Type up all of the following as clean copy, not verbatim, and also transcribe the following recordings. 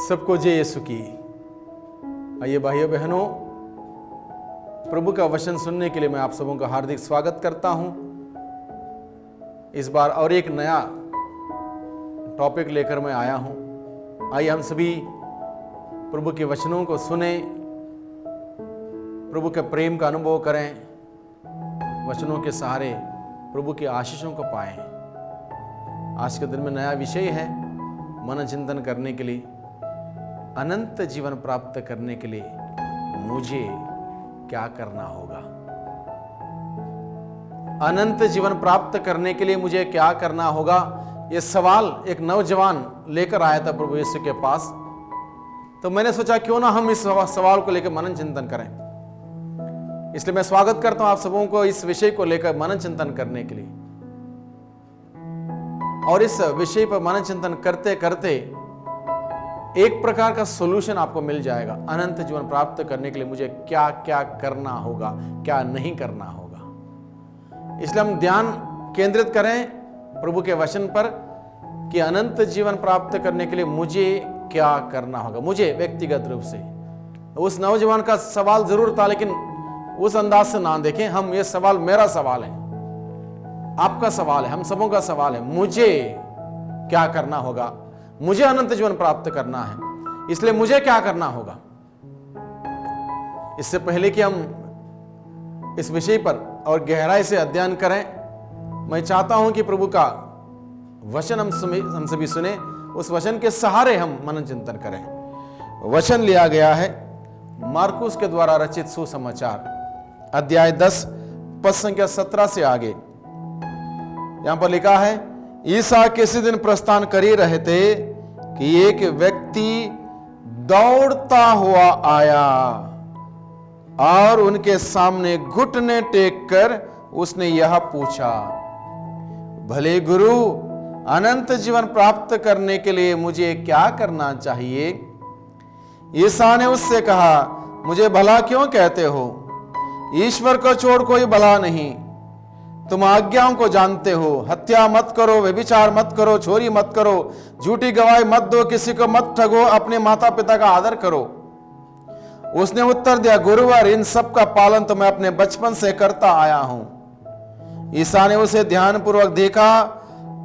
सबको जय यीशु की। आइए भाइयों बहनों, प्रभु का वचन सुनने के लिए मैं आप सबों का हार्दिक स्वागत करता हूं। इस बार और एक नया टॉपिक लेकर मैं आया हूं। आइए हम सभी प्रभु के वचनों को सुने, प्रभु के प्रेम का अनुभव करें, वचनों के सहारे प्रभु की आशीषों को पाएं। आज के दिन में नया विषय है मन चिंतन करने के लिए, अनंत जीवन प्राप्त करने के लिए मुझे क्या करना होगा। अनंत जीवन प्राप्त करने के लिए मुझे क्या करना होगा, यह सवाल एक नौजवान लेकर आया था प्रभु यीशु के पास। तो मैंने सोचा क्यों ना हम इस सवाल को लेकर मनन चिंतन करें। इसलिए मैं स्वागत करता हूं आप सबों को इस विषय को लेकर मनन चिंतन करने के लिए। और इस विषय पर मनन चिंतन करते करते एक प्रकार का सॉल्यूशन आपको मिल जाएगा। अनंत जीवन प्राप्त करने के लिए मुझे क्या क्या करना होगा, क्या नहीं करना होगा। इसलिए हम ध्यान केंद्रित करें प्रभु के वचन पर कि अनंत जीवन प्राप्त करने के लिए मुझे क्या करना होगा। मुझे व्यक्तिगत रूप से, उस नौजवान का सवाल जरूर था, लेकिन उस अंदाज से ना देखें। हम ये सवाल मेरा सवाल है, आपका सवाल है, हम सबों का सवाल है। मुझे क्या करना होगा, मुझे अनंत जीवन प्राप्त करना है, इसलिए मुझे क्या करना होगा। इससे पहले कि हम इस विषय पर और गहराई से अध्ययन करें, मैं चाहता हूं कि प्रभु का वचन हम सभी सुने, उस वचन के सहारे हम मनन चिंतन करें। वचन लिया गया है मार्कुस के द्वारा रचित सुसमाचार अध्याय 10 पद संख्या 17 से आगे। यहां पर लिखा है, ईसा किसी दिन प्रस्थान कर ही रहे थे कि एक व्यक्ति दौड़ता हुआ आया और उनके सामने घुटने टेक कर उसने यह पूछा, भले गुरु, अनंत जीवन प्राप्त करने के लिए मुझे क्या करना चाहिए। ईसा ने उससे कहा, मुझे भला क्यों कहते हो, ईश्वर को छोड़ कोई भला नहीं। तुम आज्ञाओं को जानते हो, हत्या मत करो, व्यभिचार मत करो, चोरी मत करो, झूठी गवाही मत दो, किसी को मत ठगो, अपने माता पिता का आदर करो। उसने उत्तर दिया, गुरुवर, इन सब का पालन तो मैं अपने बचपन से करता आया हूं। ईसा ने उसे ध्यानपूर्वक देखा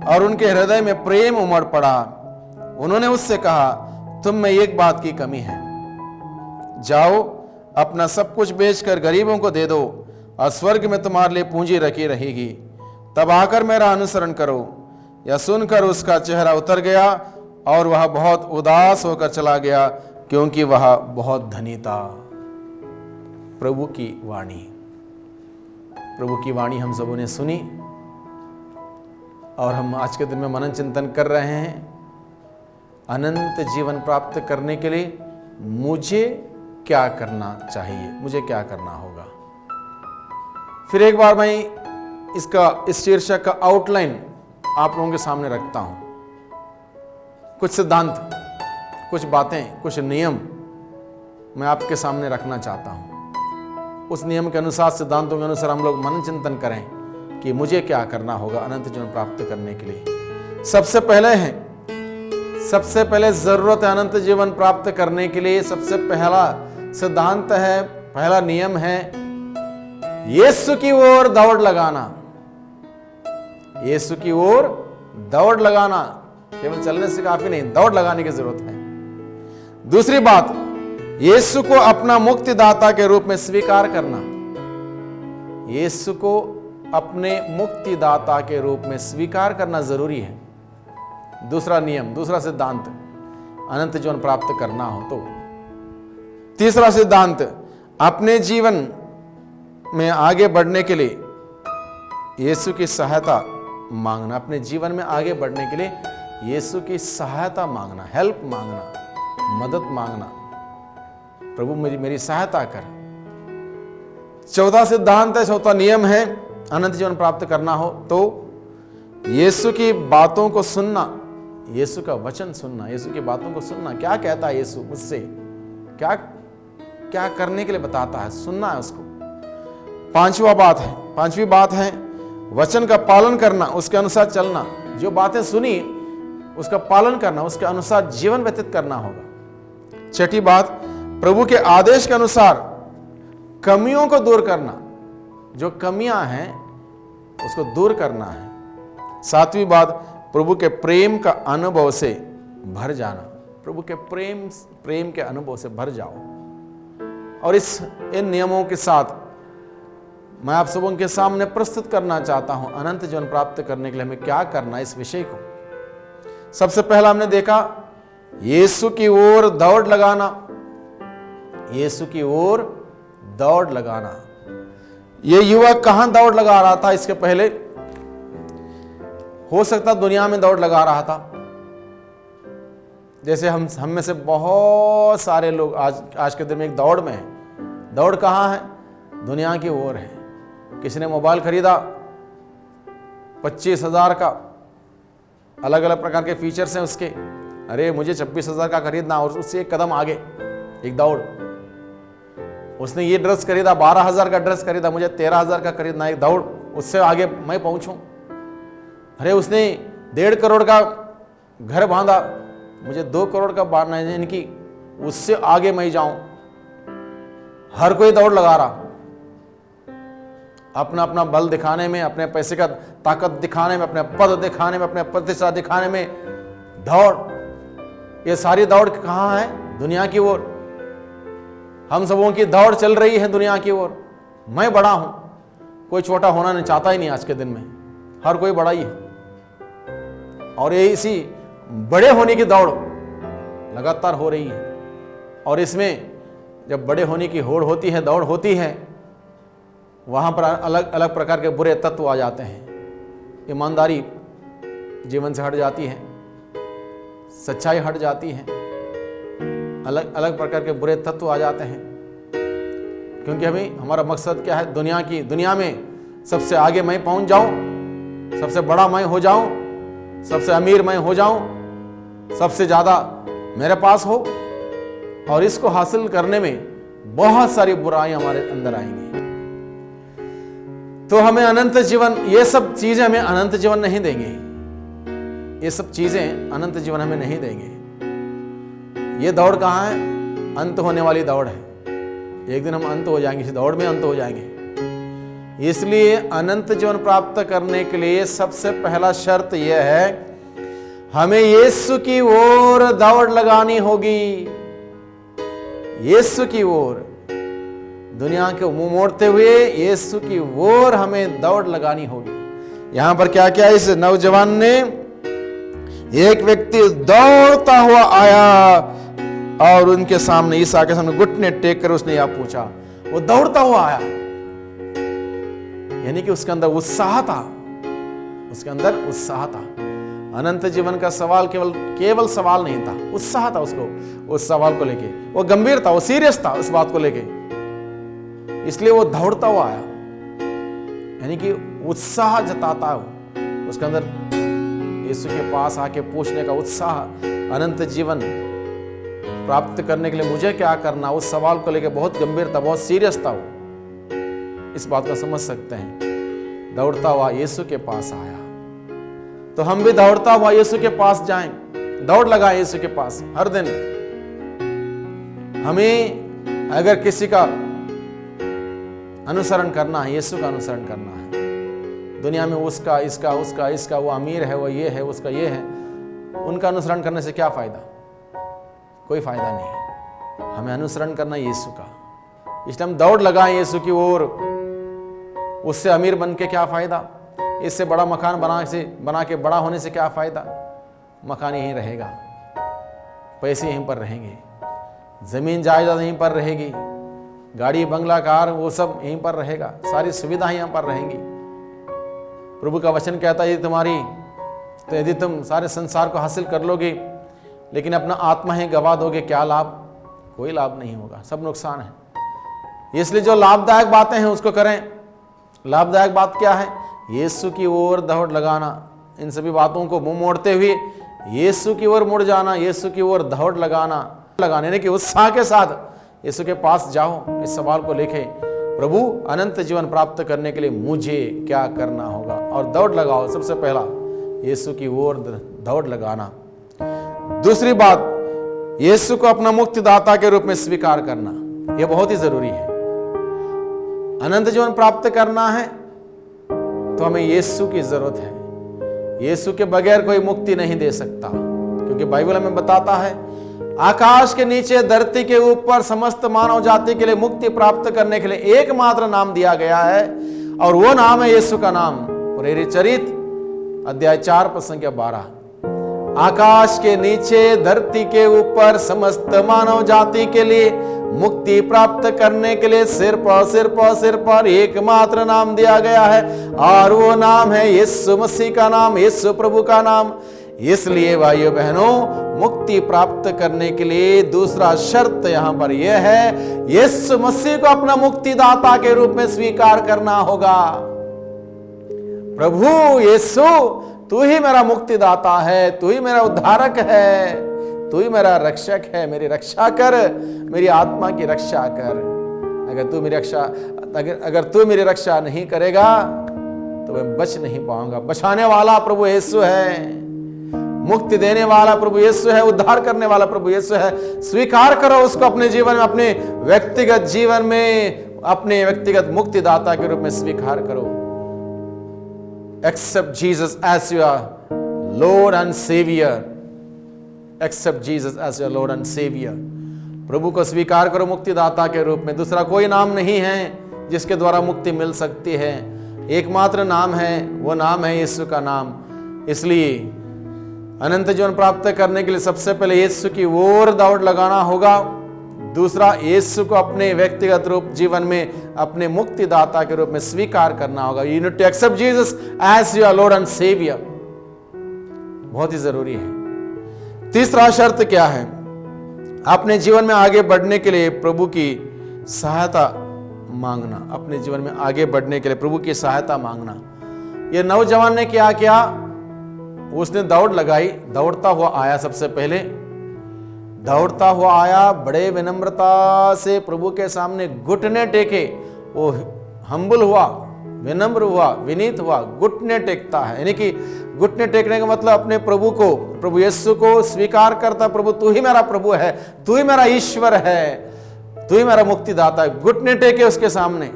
और उनके हृदय में प्रेम उमड़ पड़ा। उन्होंने उससे कहा, तुम में एक बात की कमी है। जाओ, अपना सब कुछ बेचकर गरीबों को दे दो और स्वर्ग में तुम्हारे लिए पूंजी रखी रहेगी। तब आकर मेरा अनुसरण करो। यह सुनकर उसका चेहरा उतर गया और वह बहुत उदास होकर चला गया, क्योंकि वह बहुत धनी था। प्रभु की वाणी, प्रभु की वाणी हम सबों ने सुनी और हम आज के दिन में मनन चिंतन कर रहे हैं। अनंत जीवन प्राप्त करने के लिए मुझे क्या करना चाहिए, मुझे क्या करना होगा। फिर एक बार मैं इस शीर्षक का आउटलाइन आप लोगों के सामने रखता हूं। कुछ सिद्धांत, कुछ बातें, कुछ नियम मैं आपके सामने रखना चाहता हूं। उस नियम के अनुसार, सिद्धांतों के अनुसार हम लोग मनन चिंतन करें कि मुझे क्या करना होगा अनंत जीवन प्राप्त करने के लिए। सबसे पहले जरूरत है अनंत जीवन प्राप्त करने के लिए। सबसे पहला सिद्धांत है, पहला नियम है, यीशु की ओर दौड़ लगाना। यीशु की ओर दौड़ लगाना, केवल चलने से काफी नहीं, दौड़ लगाने की जरूरत है। दूसरी बात, यीशु को अपना मुक्तिदाता के रूप में स्वीकार करना। यीशु को अपने मुक्तिदाता के रूप में स्वीकार करना जरूरी है। दूसरा नियम, दूसरा सिद्धांत, अनंत जीवन प्राप्त करना हो तो। तीसरा सिद्धांत, अपने जीवन में आगे बढ़ने के लिए यीशु की सहायता मांगना। अपने जीवन में आगे बढ़ने के लिए यीशु की सहायता मांगना, हेल्प मांगना, मदद मांगना। प्रभु मेरी सहायता कर। चौथा सिद्धांत है, चौथा नियम है, अनंत जीवन प्राप्त करना हो तो यीशु की बातों को सुनना, यीशु का वचन सुनना, यीशु की बातों को सुनना। क्या कहता है यीशु मुझसे, क्या क्या करने के लिए बताता है, सुनना है उसको। पांचवी बात है वचन का पालन करना, उसके अनुसार चलना। जो बातें सुनी उसका पालन करना, उसके अनुसार जीवन व्यतीत करना होगा। छठी बात, प्रभु के आदेश के अनुसार कमियों को दूर करना, जो कमियां हैं उसको दूर करना है। सातवीं बात, प्रभु के प्रेम का अनुभव से भर जाना, प्रभु के प्रेम के अनुभव से भर जाओ। और इन नियमों के साथ मैं आप सबों के सामने प्रस्तुत करना चाहता हूं अनंत जीवन प्राप्त करने के लिए हमें क्या करना है, इस विषय को। सबसे पहला हमने देखा यीशु की ओर दौड़ लगाना, यीशु की ओर दौड़ लगाना। ये युवक कहां दौड़ लगा रहा था? इसके पहले हो सकता दुनिया में दौड़ लगा रहा था, जैसे हम में से बहुत सारे लोग आज के दिन में एक दौड़ में है। दौड़ कहां है? दुनिया की ओर है। किसी ने मोबाइल खरीदा 25,000 का, अलग अलग प्रकार के फीचर्स हैं उसके, अरे मुझे 26,000 का खरीदना, और उससे एक कदम आगे एक दौड़। उसने ये ड्रेस खरीदा 12,000 का ड्रेस खरीदा, मुझे 13,000 का खरीदना, एक दौड़, उससे आगे मैं पहुंचूं। अरे उसने 1.5 करोड़ का घर बांधा, मुझे 2 करोड़ का बांधना है, इनकी उससे आगे मैं जाऊं। हर कोई दौड़ लगा रहा, अपना अपना बल दिखाने में, अपने पैसे का ताकत दिखाने में, अपने पद दिखाने में, अपने प्रतिष्ठा दिखाने में दौड़। ये सारी दौड़ कहां है? दुनिया की ओर। हम सबों की दौड़ चल रही है दुनिया की ओर। मैं बड़ा हूं, कोई छोटा होना नहीं चाहता ही नहीं आज के दिन में, हर कोई बड़ा ही है। और ये इसी बड़े होने की दौड़ लगातार हो रही है। और इसमें जब बड़े होने की होड़ होती है, दौड़ होती है, वहां पर अलग अलग प्रकार के बुरे तत्व आ जाते हैं। ईमानदारी जीवन से हट जाती है, सच्चाई हट जाती है, अलग अलग प्रकार के बुरे तत्व आ जाते हैं। क्योंकि हमारा मकसद क्या है? दुनिया में सबसे आगे मैं पहुंच जाऊं, सबसे बड़ा मैं हो जाऊं, सबसे अमीर मैं हो जाऊं, सबसे ज्यादा मेरे पास हो। और इसको हासिल करने में बहुत सारी बुराई हमारे अंदर आएंगी। तो हमें अनंत जीवन, ये सब चीजें हमें अनंत जीवन नहीं देंगे। ये सब चीजें अनंत जीवन हमें नहीं देंगे। ये दौड़ कहां है? अंत होने वाली दौड़ है। एक दिन हम अंत हो जाएंगे, इस दौड़ में अंत हो जाएंगे। इसलिए अनंत जीवन प्राप्त करने के लिए सबसे पहला शर्त यह है, हमें यीशु की ओर दौड़ लगानी होगी। यीशु की ओर, दुनिया के मुंह मोड़ते हुए यीशु की ओर हमें दौड़ लगानी होगी। यहां पर क्या क्या? इस नौजवान ने, एक व्यक्ति दौड़ता हुआ आया और उनके सामने, ईसा के सामने घुटने टेक कर उसने यह पूछा। वो दौड़ता हुआ आया, यानी कि उसके अंदर उत्साह था, उसके अंदर उत्साह था। अनंत जीवन का सवाल केवल सवाल नहीं था, उत्साह था उसको, उस सवाल को लेके वो गंभीर था, वो सीरियस था उस बात को लेके, इसलिए वो दौड़ता हुआ आया। यानी कि उत्साह जताता है उसके अंदर, यीशु के पास आके पूछने का उत्साह। अनंत जीवन प्राप्त करने के लिए मुझे क्या करना, उस सवाल को लेके बहुत गंभीर था, बहुत सीरियस था वो। इस बात को समझ सकते हैं। दौड़ता हुआ यीशु के पास आया, तो हम भी दौड़ता हुआ यीशु के पास जाएं, दौड़ लगाएं यीशु के पास हर दिन। हमें अगर किसी का अनुसरण करना है, यीशु का अनुसरण करना है, दुनिया में उसका इसका, वो अमीर है, वो ये है, उसका ये है, उनका अनुसरण करने से क्या फायदा? कोई फायदा नहीं। हमें अनुसरण करना यीशु का, इसलिए हम दौड़ लगाएं यीशु की ओर। उससे अमीर बन के क्या फायदा? इससे बड़ा मकान बना के बड़ा होने से क्या फायदा? मकान यहीं रहेगा, पैसे यहीं पर रहेंगे, जमीन जायदाद यहीं पर रहेगी, गाड़ी बंगला कार वो सब यहीं पर रहेगा, सारी सुविधाएं यहां पर रहेंगी। प्रभु का वचन कहता है तो यदि तुम सारे संसार को हासिल कर लोगे लेकिन अपना आत्मा ही गवा दोगे, क्या लाभ? कोई लाभ नहीं होगा, सब नुकसान है। इसलिए जो लाभदायक बातें हैं उसको करें। लाभदायक बात क्या है? यीशु की ओर दौड़ लगाना, इन सभी बातों को मुंह मोड़ते हुए यीशु की ओर मुड़ जाना, यीशु की ओर दौड़ लगाने के उत्साह के साथ यीशु के पास जाओ। इस सवाल को लेके, प्रभु अनंत जीवन प्राप्त करने के लिए मुझे क्या करना होगा, और दौड़ लगाओ। सबसे पहला यीशु की ओर दौड़ लगाना। दूसरी बात, यीशु को अपना मुक्तिदाता के रूप में स्वीकार करना, यह बहुत ही जरूरी है। अनंत जीवन प्राप्त करना है तो हमें यीशु की जरूरत है। यीशु के बगैर कोई मुक्ति नहीं दे सकता, क्योंकि बाइबल हमें बताता है आकाश के नीचे धरती के ऊपर समस्त मानव जाति के लिए मुक्ति प्राप्त करने के लिए एकमात्र नाम दिया गया है, और वो नाम है यीशु का नाम। प्रेरित चरित्र अध्याय 4 पद संख्या 12। आकाश के नीचे धरती के ऊपर समस्त मानव जाति के लिए मुक्ति प्राप्त करने के लिए सिर पर एकमात्र नाम दिया गया है, और वो नाम है यीशु मसीह का नाम, यीशु प्रभु का नाम। इसलिए भाइयों बहनों, मुक्ति प्राप्त करने के लिए दूसरा शर्त यहां पर यह है, यीशु मसीह को अपना मुक्तिदाता के रूप में स्वीकार करना होगा। प्रभु यीशु, तू ही मेरा मुक्तिदाता है, तू ही मेरा उद्धारक है, तू ही मेरा रक्षक है, मेरी रक्षा कर, मेरी आत्मा की रक्षा कर। अगर तू मेरी रक्षा नहीं करेगा तो मैं बच नहीं पाऊंगा। बचाने वाला प्रभु यीशु है, मुक्ति देने वाला प्रभु यीशु है, उद्धार करने वाला प्रभु यीशु है। स्वीकार करो उसको अपने जीवन में, अपने व्यक्तिगत जीवन में, अपने व्यक्तिगत मुक्तिदाता के रूप में स्वीकार करो। Accept Jesus as your Lord and Savior. Accept Jesus as your Lord and Savior. प्रभु को स्वीकार करो मुक्तिदाता के रूप में। दूसरा कोई नाम नहीं है जिसके द्वारा मुक्ति मिल सकती है, एकमात्र नाम है, वो नाम है यीशु का नाम। इसलिए अनंत जीवन प्राप्त करने के लिए सबसे पहले यीशु की ओर दौड़ लगाना होगा। दूसरा, यीशु को अपने व्यक्तिगत रूप जीवन में अपने मुक्तिदाता के रूप में स्वीकार करना होगा। You need to accept Jesus as your Lord and saviour. बहुत ही जरूरी है। तीसरा शर्त क्या है? अपने जीवन में आगे बढ़ने के लिए प्रभु की सहायता मांगना। अपने जीवन में आगे बढ़ने के लिए प्रभु की सहायता मांगना। ये नौजवान ने क्या किया? उसने दौड़ लगाई, दौड़ता हुआ आया। सबसे पहले दौड़ता हुआ आया, बड़े विनम्रता से प्रभु के सामने घुटने टेके। वो हम्बल हुआ, विनम्र हुआ, विनीत हुआ। घुटने टेकता है, यानी कि घुटने टेकने का मतलब अपने प्रभु को, प्रभु यीशु को स्वीकार करता। प्रभु तू ही मेरा प्रभु है, तू ही मेरा ईश्वर है, तू ही मेरा मुक्तिदाता है। घुटने टेके उसके सामने।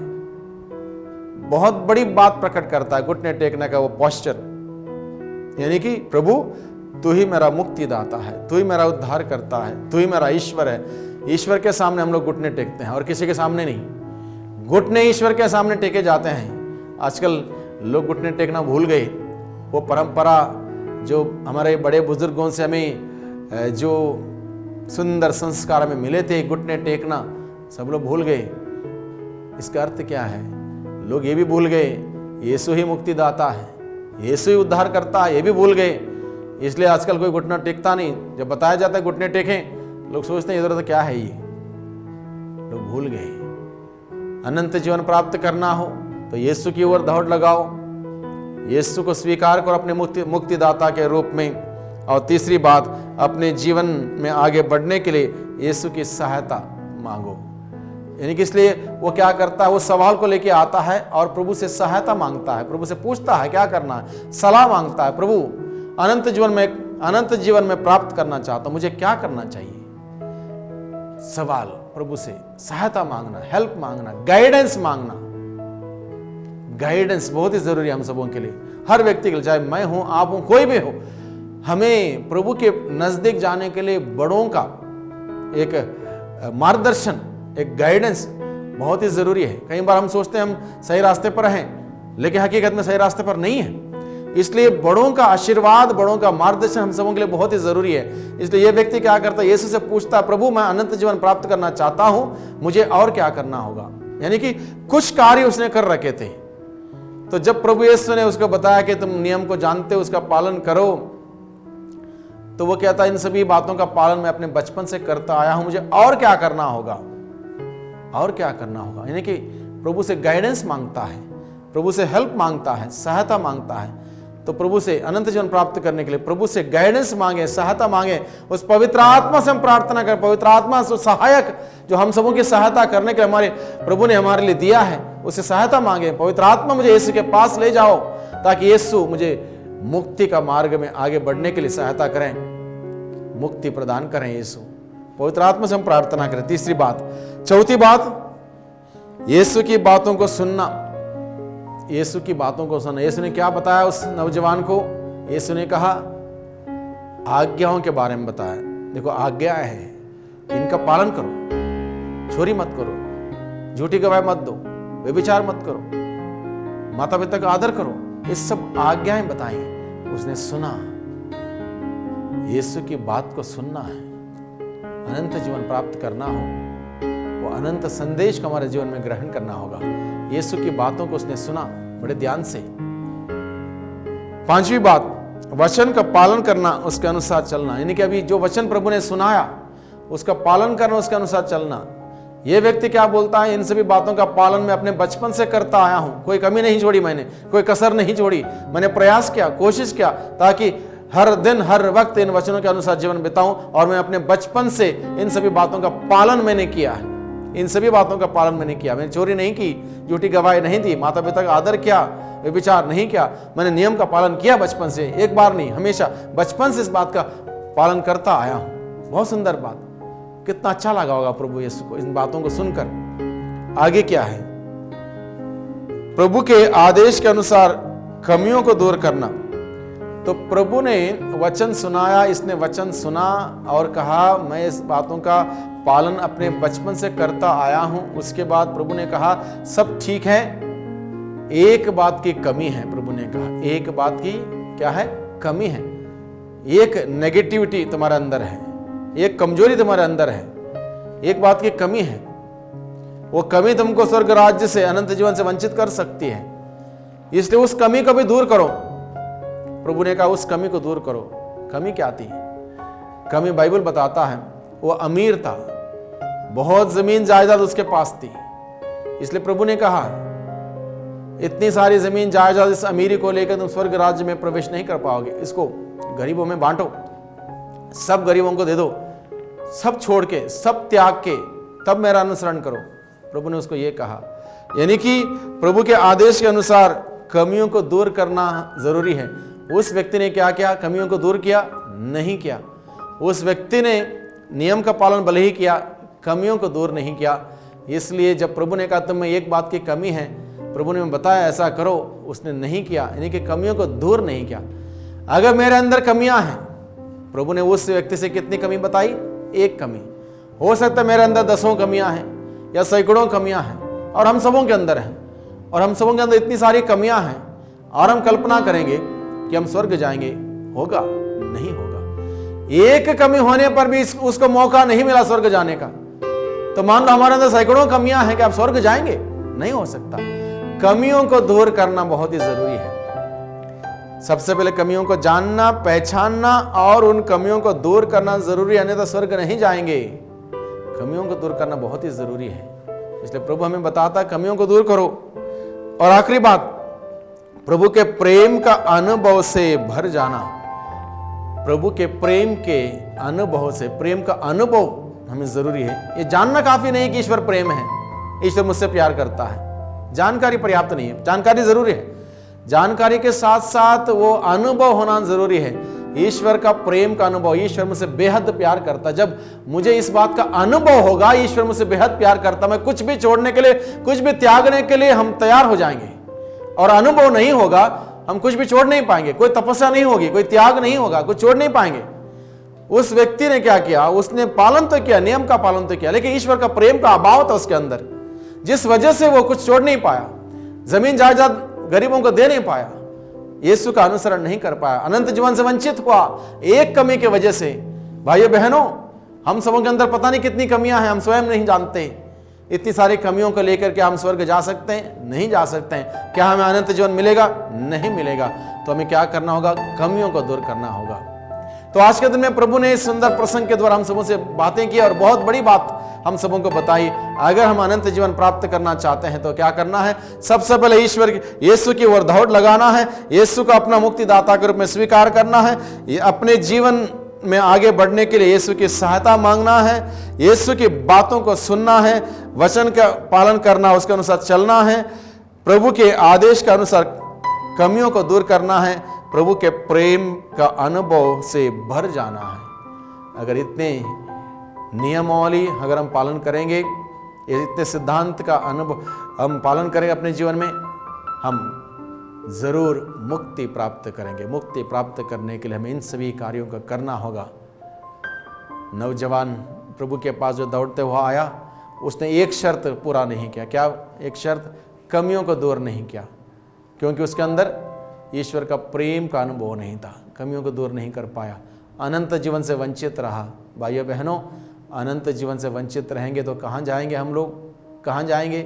बहुत बड़ी बात प्रकट करता है घुटने टेकने का वो पोस्चर, यानी कि प्रभु तू ही मेरा मुक्तिदाता है, तू ही मेरा उद्धार करता है, तू ही मेरा ईश्वर है। ईश्वर के सामने हम लोग घुटने टेकते हैं और किसी के सामने नहीं। घुटने ईश्वर के सामने टेके जाते हैं। आजकल लोग घुटने टेकना भूल गए। वो परंपरा जो हमारे बड़े बुजुर्गों से हमें जो सुंदर संस्कार हमें मिले थे, घुटने टेकना, सब लोग भूल गए। इसका अर्थ क्या है? लोग ये भी भूल गए यीशु ही मुक्तिदाता है, यीशु ही उद्धार करता है, ये भी भूल गए। इसलिए आजकल कोई घुटना टेकता नहीं। जब बताया जाता है घुटने टेकें, लोग सोचते हैं इधर तो क्या है, ये लोग भूल गए। अनंत जीवन प्राप्त करना हो तो यीशु की ओर दौड़ लगाओ, यीशु को स्वीकार करो अपने मुक्तिदाता के रूप में। और तीसरी बात, अपने जीवन में आगे बढ़ने के लिए यीशु की सहायता मांगो। यानी कि इसलिए वो क्या करता है? वो सवाल को लेके आता है और प्रभु से सहायता मांगता है, प्रभु से पूछता है क्या करना है, सलाह मांगता है। प्रभु अनंत जीवन में प्राप्त करना चाहता हूं, मुझे क्या करना चाहिए? सवाल, प्रभु से सहायता मांगना, हेल्प मांगना, गाइडेंस मांगना। गाइडेंस बहुत ही जरूरी है हम सबों के लिए, हर व्यक्ति के लिए, चाहे मैं हूं, आप हूं, कोई भी हो। हमें प्रभु के नजदीक जाने के लिए बड़ों का एक मार्गदर्शन, एक गाइडेंस बहुत ही जरूरी है। कई बार हम सोचते हैं हम सही रास्ते पर हैं, लेकिन हकीकत में सही रास्ते पर नहीं है। इसलिए बड़ों का आशीर्वाद, बड़ों का मार्गदर्शन हम सबों के लिए बहुत ही जरूरी है। इसलिए यह व्यक्ति क्या करता है? यीशु से पूछता है, प्रभु मैं अनंत जीवन प्राप्त करना चाहता हूं, मुझे और क्या करना होगा? यानी कि कुछ कार्य उसने कर रखे थे। तो जब प्रभु यीशु ने उसको बताया कि तुम नियम को जानते हो, उसका पालन करो, तो वो कहता है इन सभी बातों का पालन मैं अपने बचपन से करता आया हूं, मुझे और क्या करना होगा? और क्या करना होगा? यानी कि प्रभु से गाइडेंस मांगता है, प्रभु से हेल्प मांगता है, सहायता मांगता है। तो प्रभु से अनंत जीवन प्राप्त करने के लिए प्रभु से गाइडेंस मांगे, सहायता मांगे। उस पवित्र आत्मा से हम प्रार्थना करें। पवित्र आत्मा से सहायक जो हम सबों की सहायता करने के हमारे प्रभु ने हमारे लिए दिया है, उससे सहायता मांगे। पवित्र आत्मा मुझे यीशु के पास ले जाओ, ताकि यीशु मुझे मुक्ति का मार्ग में आगे बढ़ने के लिए सहायता करें, मुक्ति प्रदान करें। यीशु पवित्र आत्मा से हम प्रार्थना करें। तीसरी बात, चौथी बात, यीशु की बातों को सुनना। यीशु की बातों को सुनना। यीशु ने क्या बताया उस नौजवान को? यीशु ने कहा आज्ञाओं के बारे में बताया। देखो आज्ञाएं हैं, इनका पालन करो। चोरी मत करो, झूठी गवाही मत दो, व्यभिचार मत करो, माता पिता का आदर करो। ये सब आज्ञाएं बताई। उसने सुना। यीशु की बात को सुनना है। अनंत जीवन प्राप्त करना हो, वो अनंत संदेश को हमारे जीवन में ग्रहण करना होगा। यीशु की बातों को उसने सुना बड़े ध्यान से। पांचवी बात, वचन का पालन करना, उसके अनुसार चलना। यानी कि अभी जो वचन प्रभु ने सुनाया उसका पालन करना, उसके अनुसार चलना। ये व्यक्ति क्या बोलता है? इन सभी बातों का पालन मैं अपने बचपन से करता आया हूं, कोई कमी नहीं छोड़ी मैंने, कोई कसर नहीं छोड़ी। मैंने प्रयास किया, कोशिश किया ताकि हर दिन हर वक्त इन वचनों के अनुसार जीवन बिताऊं, और मैं अपने बचपन से इन सभी बातों का पालन मैंने किया है। इन सभी बातों का पालन मैंने किया। मैंने चोरी नहीं की, झूठी गवाही नहीं दी, माता पिता का आदर किया, व्यभिचार नहीं किया। मैंने नियम का पालन किया बचपन से, एक बार नहीं, हमेशा बचपन से इस बात का पालन करता आया हूं। बहुत सुंदर बात। कितना अच्छा लगा होगा प्रभु यीशु को इन बातों को सुनकर। आगे क्या है? प्रभु के आदेश के अनुसार कमियों को दूर करना। तो प्रभु ने वचन सुनाया, इसने वचन सुना और कहा मैं इस बातों का पालन अपने बचपन से करता आया हूं। उसके बाद प्रभु ने कहा सब ठीक है, एक बात की कमी है। प्रभु ने कहा एक बात की क्या है? कमी है। एक नेगेटिविटी तुम्हारे अंदर है, एक कमजोरी तुम्हारे अंदर है, एक बात की कमी है। वो कमी तुमको स्वर्ग राज्य से, अनंत जीवन से वंचित कर सकती है। इसलिए उस कमी को भी दूर करो। प्रभु ने कहा उस कमी को दूर करो। कमी क्या थी? कमी बाइबल बताता है वो अमीर था, बहुत जमीन जायदाद उसके पास थी। इसलिए प्रभु ने कहा इतनी सारी जमीन जायदाद, इस अमीरी को लेकर तुम स्वर्ग राज्य में प्रवेश नहीं कर पाओगे। इसको गरीबों में बांटो, सब गरीबों को दे दो, सब छोड़ के, सब त्याग के तब मेरा अनुसरण करो। प्रभु ने उसको ये कहा। यानी कि प्रभु के आदेश के अनुसार कमियों को दूर करना जरूरी है। उस व्यक्ति ने क्या किया? कमियों को दूर किया? नहीं किया। उस व्यक्ति ने नियम का पालन भले ही किया, कमियों को दूर नहीं किया। इसलिए जब प्रभु ने कहा तुम में एक बात की कमी है, प्रभु ने बताया ऐसा करो, उसने नहीं किया, यानी कि कमियों को दूर नहीं किया। अगर मेरे अंदर कमियां हैं, प्रभु ने उस व्यक्ति से कितनी कमी बताई? एक कमी। हो सकता है मेरे अंदर 10 कमियां हैं या सैकड़ों कमियां हैं, और हम सबों के अंदर हैं, और हम सबों के अंदर इतनी सारी कमियां हैं, और हम कल्पना करेंगे कि हम स्वर्ग जाएंगे। होगा? नहीं होगा। एक कमी होने पर भी उसको मौका नहीं मिला स्वर्ग जाने का, तो मान लो हमारे अंदर सैकड़ों कमियां हैं कि आप स्वर्ग जाएंगे? नहीं हो सकता। कमियों को दूर करना बहुत ही जरूरी है। सबसे पहले कमियों को जानना, पहचानना और उन कमियों को दूर करना जरूरी है, अन्यथा स्वर्ग नहीं जाएंगे। कमियों को दूर करना बहुत ही जरूरी है। इसलिए प्रभु हमें बताता कमियों को दूर करो। और आखिरी बात, प्रभु के प्रेम का अनुभव से भर जाना। प्रभु के प्रेम के अनुभव से, प्रेम का अनुभव हमें जरूरी है। ये जानना काफी नहीं कि ईश्वर प्रेम है, ईश्वर मुझसे प्यार करता है। जानकारी पर्याप्त नहीं है। जानकारी जरूरी है, जानकारी के साथ साथ वो अनुभव होना जरूरी है। ईश्वर का प्रेम का अनुभव, ईश्वर मुझसे बेहद प्यार करता। जब मुझे इस बात का अनुभव होगा ईश्वर मुझसे बेहद प्यार करता, मैं कुछ भी छोड़ने के लिए, कुछ भी त्यागने के लिए हम तैयार हो जाएंगे। और अनुभव नहीं होगा, हम कुछ भी छोड़ नहीं पाएंगे। कोई तपस्या नहीं होगी, कोई त्याग नहीं होगा, कुछ छोड़ नहीं पाएंगे। उस व्यक्ति ने क्या किया? उसने पालन तो किया, नियम का पालन तो किया, लेकिन ईश्वर का प्रेम का अभाव था उसके अंदर, जिस वजह से वो कुछ छोड़ नहीं पाया, जमीन जायदाद गरीबों को दे नहीं पाया, यीशु का अनुसरण नहीं कर पाया, अनंत जीवन से वंचित हुआ एक कमी की वजह से। भाइयों बहनों, हम सबों के अंदर पता नहीं कितनी कमियां हैं, हम स्वयं नहीं जानते। इतनी सारी कमियों को लेकर के हम स्वर्ग जा सकते हैं? नहीं जा सकते हैं। क्या हमें अनंत जीवन मिलेगा? नहीं मिलेगा। तो हमें क्या करना होगा? कमियों को दूर करना होगा। तो आज के दिन में प्रभु ने इस सुंदर प्रसंग के द्वारा हम सबों से बातें की और बहुत बड़ी बात हम सबों को बताई। अगर हम अनंत जीवन प्राप्त करना चाहते हैं तो क्या करना है? सबसे पहले ईश्वर यीशु की ओर दौड़ लगाना है, यीशु को अपना मुक्तिदाता के रूप में स्वीकार करना है, अपने जीवन में आगे बढ़ने के लिए यीशु की सहायता मांगना है, यीशु की बातों को सुनना है, वचन का पालन करना, उसके अनुसार चलना है, प्रभु के आदेश के अनुसार कमियों को दूर करना है, प्रभु के प्रेम का अनुभव से भर जाना है। अगर इतने नियमावली अगर हम पालन करेंगे, ये इतने सिद्धांत का अनुभव हम पालन करेंगे अपने जीवन में, हम जरूर मुक्ति प्राप्त करेंगे। मुक्ति प्राप्त करने के लिए हमें इन सभी कार्यों का करना होगा। नौजवान प्रभु के पास जो दौड़ते हुआ आया, उसने एक शर्त पूरा नहीं किया। क्या एक शर्त? कमियों को दूर नहीं किया, क्योंकि उसके अंदर ईश्वर का प्रेम का अनुभव नहीं था। कमियों को दूर नहीं कर पाया, अनंत जीवन से वंचित रहा। भाइयों बहनों, अनंत जीवन से वंचित रहेंगे तो कहाँ जाएंगे हम लोग? कहाँ जाएंगे?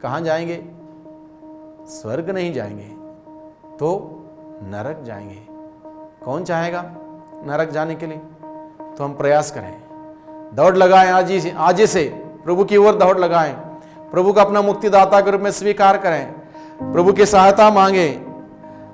कहाँ जाएंगे? स्वर्ग नहीं जाएंगे तो नरक जाएंगे। कौन चाहेगा नरक जाने के लिए? तो हम प्रयास करें, दौड़ लगाएं, आज ही से प्रभु की ओर दौड़ लगाएं, प्रभु को अपना मुक्तिदाता के रूप में स्वीकार करें, प्रभु की सहायता मांगे,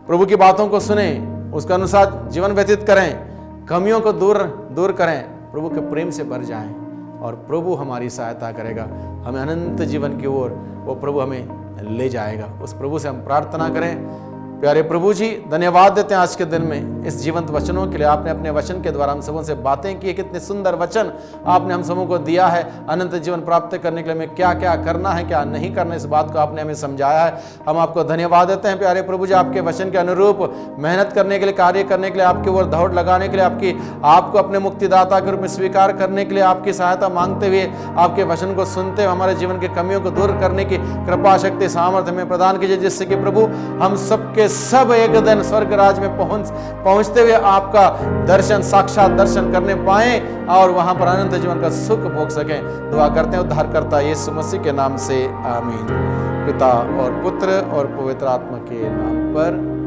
प्रभु की बातों को सुने, उसके अनुसार जीवन व्यतीत करें, कमियों को दूर करें, प्रभु के प्रेम से भर जाएं और प्रभु हमारी सहायता करेगा। हमें अनंत जीवन की ओर वो प्रभु हमें ले जाएगा। उस प्रभु से हम प्रार्थना करें। प्यारे प्रभु जी, धन्यवाद देते हैं आज के दिन में इस जीवंत वचनों के लिए। आपने अपने वचन के द्वारा हम सबों से बातें की, कितने सुंदर वचन आपने हम सबों को दिया है। अनंत जीवन प्राप्त करने के लिए हमें क्या क्या करना है, क्या नहीं करना, इस बात को आपने हमें समझाया है। हम आपको धन्यवाद देते हैं प्यारे प्रभु जी, आपके वचन के अनुरूप मेहनत करने के लिए, कार्य करने के लिए, आपकी ओर दौड़ लगाने के लिए, आपको अपने मुक्तिदाता के रूप में स्वीकार करने के लिए, आपकी सहायता मांगते हुए, आपके वचन को सुनते हुए हमारे जीवन की कमियों को दूर करने की कृपा, शक्ति, सामर्थ्य में प्रदान कीजिए, जिससे कि प्रभु हम सबके सब एक दिन स्वर्ग राज में पहुंचते हुए आपका दर्शन, साक्षात दर्शन करने पाए और वहां पर अनंत जीवन का सुख भोग सकें। दुआ करते हैं उद्धारकर्ता यीशु मसीह के नाम से, आमीन। पिता और पुत्र और पवित्र आत्मा के नाम पर।